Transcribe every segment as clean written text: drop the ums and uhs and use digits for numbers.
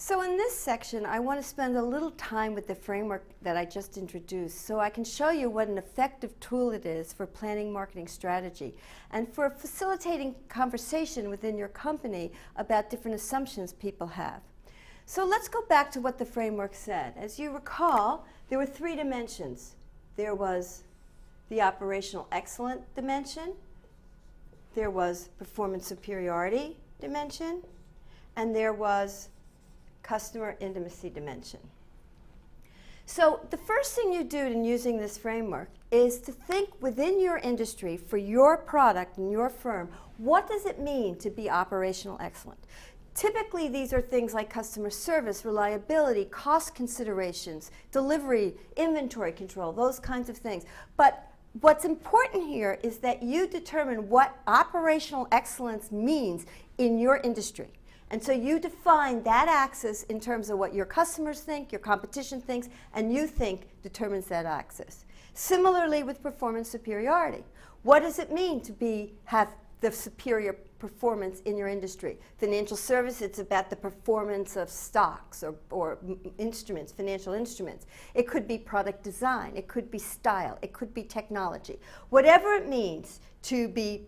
So in this section, I want to spend a little time with the framework that I just introduced so I can show you what an effective tool it is for planning marketing strategy and for facilitating conversation within your company about different assumptions people have. So let's go back to what the framework said. As you recall, there were three dimensions. There was the operational excellence dimension, there was performance superiority dimension, and there was customer intimacy dimension. So the first thing you do in using this framework is to think within your industry, for your product and your firm, what does it mean to be operational excellent? Typically, these are things like customer service, reliability, cost considerations, delivery, inventory control, those kinds of things. But what's important here is that you determine what operational excellence means in your industry. And so you define that axis in terms of what your customers think, your competition thinks, and you think determines that axis. Similarly with performance superiority. What does it mean to have the superior performance in your industry? Financial service, it's about the performance of stocks or instruments, financial instruments. It could be product design, it could be style, it could be technology. Whatever it means to be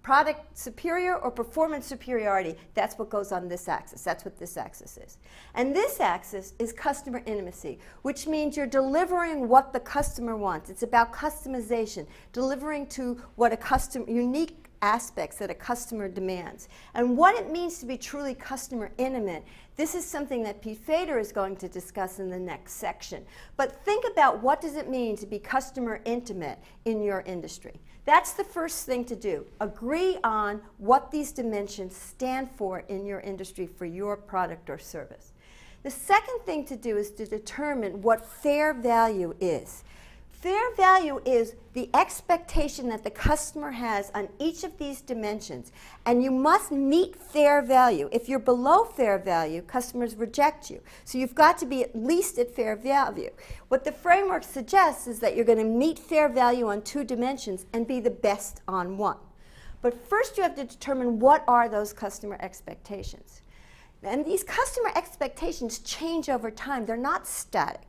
product superior or performance superiority, that's what goes on this axis. That's what this axis is. And this axis is customer intimacy, which means you're delivering what the customer wants. It's about customization, delivering to what unique aspects that a customer demands. And what it means to be truly customer intimate, this is something that Pete Fader is going to discuss in the next section. But think about what does it mean to be customer intimate in your industry. That's the first thing to do. Agree on what these dimensions stand for in your industry for your product or service. The second thing to do is to determine what fair value is. Fair value is the expectation that the customer has on each of these dimensions, and you must meet fair value. If you're below fair value, customers reject you. So you've got to be at least at fair value. What the framework suggests is that you're going to meet fair value on two dimensions and be the best on one. But first you have to determine what are those customer expectations. And these customer expectations change over time. They're not static.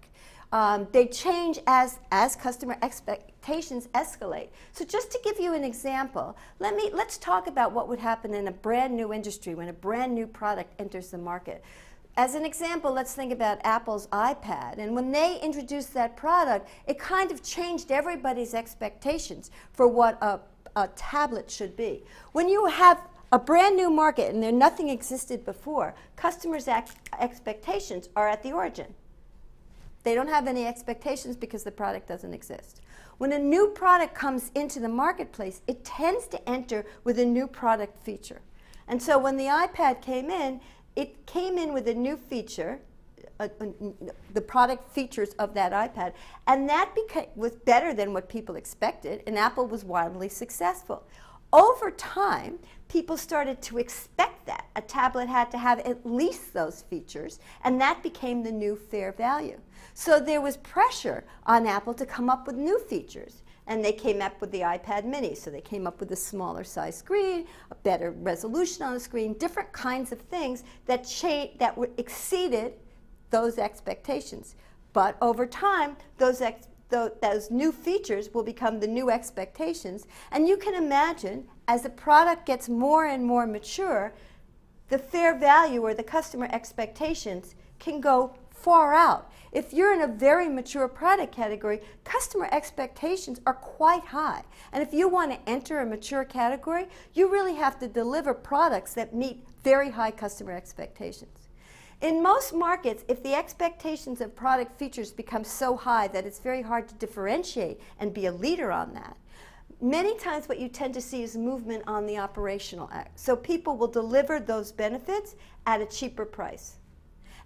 They change as customer expectations escalate. So just to give you an example, let's talk about what would happen in a brand new industry when a brand new product enters the market. As an example, let's think about Apple's iPad. And when they introduced that product, it kind of changed everybody's expectations for what a tablet should be. When you have a brand new market and nothing existed before, customers' expectations are at the origin. They don't have any expectations because the product doesn't exist. When a new product comes into the marketplace, it tends to enter with a new product feature. And so when the iPad came in, it came in with a new feature, the product features of that iPad, and that was better than what people expected, and Apple was wildly successful. Over time, people started to expect that. A tablet had to have at least those features, and that became the new fair value. So there was pressure on Apple to come up with new features, and they came up with the iPad mini. So they came up with a smaller size screen, a better resolution on the screen, different kinds of things that exceeded those expectations. But over time, those new features will become the new expectations. And you can imagine, as the product gets more and more mature, the fair value or the customer expectations can go far out. If you're in a very mature product category, customer expectations are quite high. And if you want to enter a mature category, you really have to deliver products that meet very high customer expectations. In most markets, if the expectations of product features become so high that it's very hard to differentiate and be a leader on that, many times what you tend to see is movement on the operational act. So people will deliver those benefits at a cheaper price.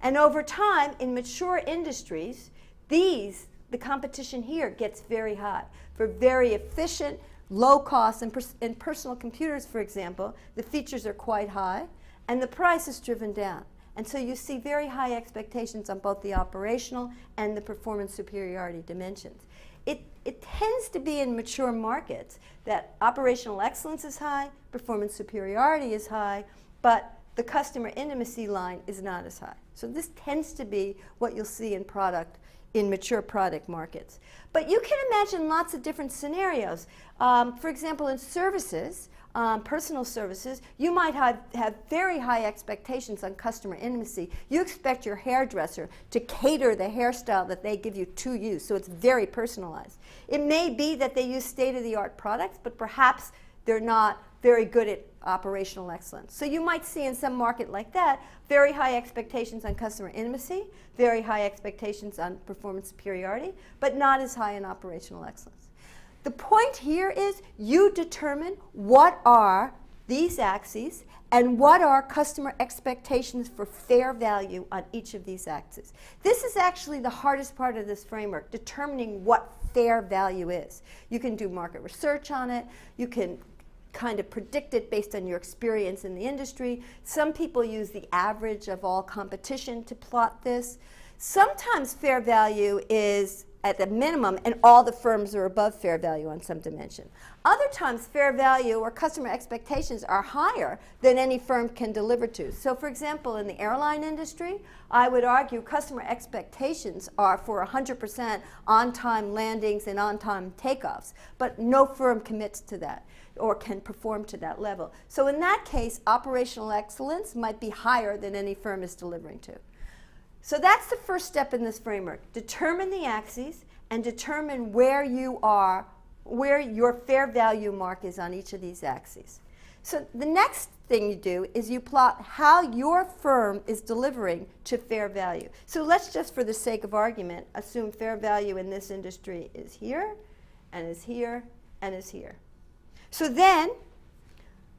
And over time, in mature industries, the competition here gets very high. For very efficient, low cost, and personal computers, for example, the features are quite high, and the price is driven down. And so you see very high expectations on both the operational and the performance superiority dimensions. It tends to be in mature markets that operational excellence is high, performance superiority is high, but the customer intimacy line is not as high. So this tends to be what you'll see in mature product markets. But you can imagine lots of different scenarios. For example, in services, personal services, you might have very high expectations on customer intimacy. You expect your hairdresser to cater the hairstyle that they give you to you, so it's very personalized. It may be that they use state-of-the-art products, but perhaps they're not very good at operational excellence. So you might see in some market like that very high expectations on customer intimacy, very high expectations on performance superiority, but not as high in operational excellence. The point here is you determine what are these axes and what are customer expectations for fair value on each of these axes. This is actually the hardest part of this framework, determining what fair value is. You can do market research on it. You can kind of predict it based on your experience in the industry. Some people use the average of all competition to plot this. Sometimes fair value is at the minimum and all the firms are above fair value on some dimension. Other times fair value or customer expectations are higher than any firm can deliver to. So for example, in the airline industry, I would argue customer expectations are for 100% on-time landings and on-time takeoffs, but no firm commits to that or can perform to that level. So in that case, operational excellence might be higher than any firm is delivering to. So that's the first step in this framework. Determine the axes and determine where you are, where your fair value mark is on each of these axes. So the next thing you do is you plot how your firm is delivering to fair value. So let's just, for the sake of argument, assume fair value in this industry is here, and is here, and is here. So then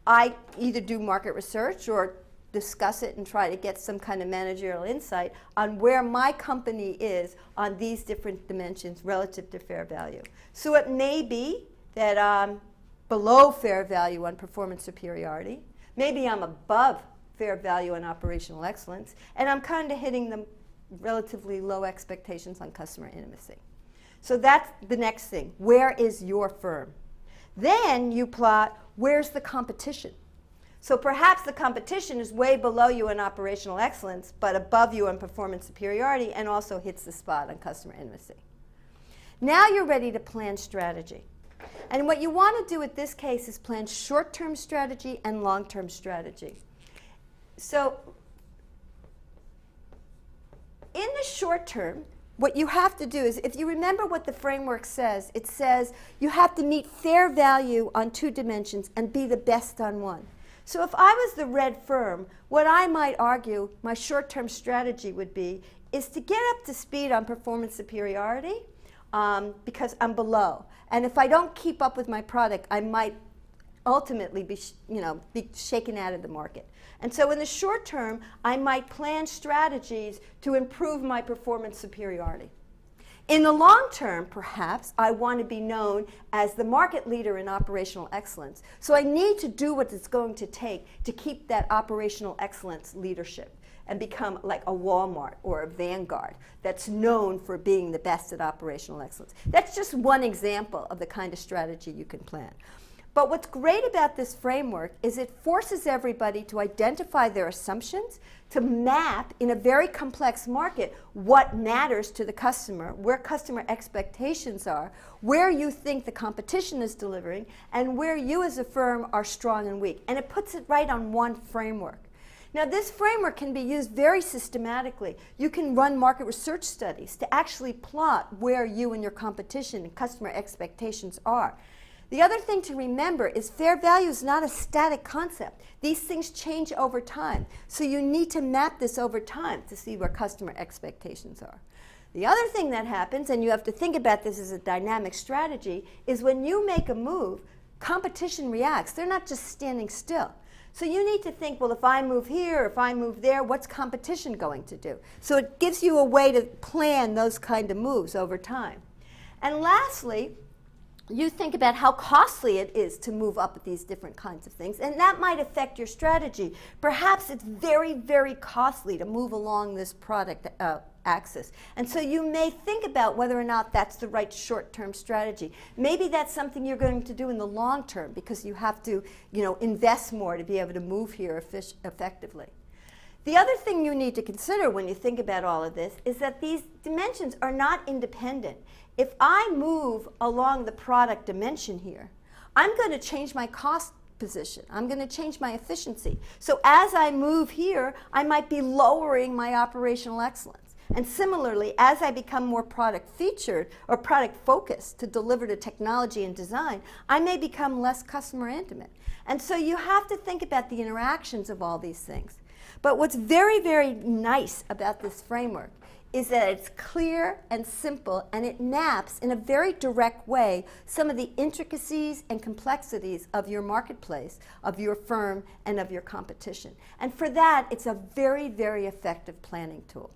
I either do market research or discuss it and try to get some kind of managerial insight on where my company is on these different dimensions relative to fair value. So it may be that I'm below fair value on performance superiority. Maybe I'm above fair value on operational excellence. And I'm kind of hitting the relatively low expectations on customer intimacy. So that's the next thing. Where is your firm? Then you plot where's the competition. So perhaps the competition is way below you in operational excellence, but above you in performance superiority and also hits the spot on customer intimacy. Now you're ready to plan strategy. And what you want to do in this case is plan short-term strategy and long-term strategy. So in the short term, what you have to do is, if you remember what the framework says, it says you have to meet fair value on two dimensions and be the best on one. So if I was the red firm, what I might argue my short-term strategy would be is to get up to speed on performance superiority because I'm below. And if I don't keep up with my product, I might ultimately be shaken out of the market. And so in the short term, I might plan strategies to improve my performance superiority. In the long term, perhaps, I want to be known as the market leader in operational excellence. So I need to do what it's going to take to keep that operational excellence leadership and become like a Walmart or a Vanguard that's known for being the best at operational excellence. That's just one example of the kind of strategy you can plan. But what's great about this framework is it forces everybody to identify their assumptions, to map in a very complex market what matters to the customer, where customer expectations are, where you think the competition is delivering, and where you as a firm are strong and weak. And it puts it right on one framework. Now this framework can be used very systematically. You can run market research studies to actually plot where you and your competition and customer expectations are. The other thing to remember is fair value is not a static concept. These things change over time. So you need to map this over time to see where customer expectations are. The other thing that happens, and you have to think about this as a dynamic strategy, is when you make a move, competition reacts. They're not just standing still. So you need to think, well, if I move here, if I move there, what's competition going to do? So it gives you a way to plan those kind of moves over time. And lastly, you think about how costly it is to move up at these different kinds of things, and that might affect your strategy. Perhaps it's very, very costly to move along this product axis. And so you may think about whether or not that's the right short-term strategy. Maybe that's something you're going to do in the long term because you have to, invest more to be able to move here effectively. The other thing you need to consider when you think about all of this is that these dimensions are not independent. If I move along the product dimension here, I'm going to change my cost position. I'm going to change my efficiency. So as I move here, I might be lowering my operational excellence. And similarly, as I become more product featured or product focused to deliver to technology and design, I may become less customer intimate. And so you have to think about the interactions of all these things. But what's very, very nice about this framework is that it's clear and simple, and it maps in a very direct way some of the intricacies and complexities of your marketplace, of your firm, and of your competition. And for that, it's a very, very effective planning tool.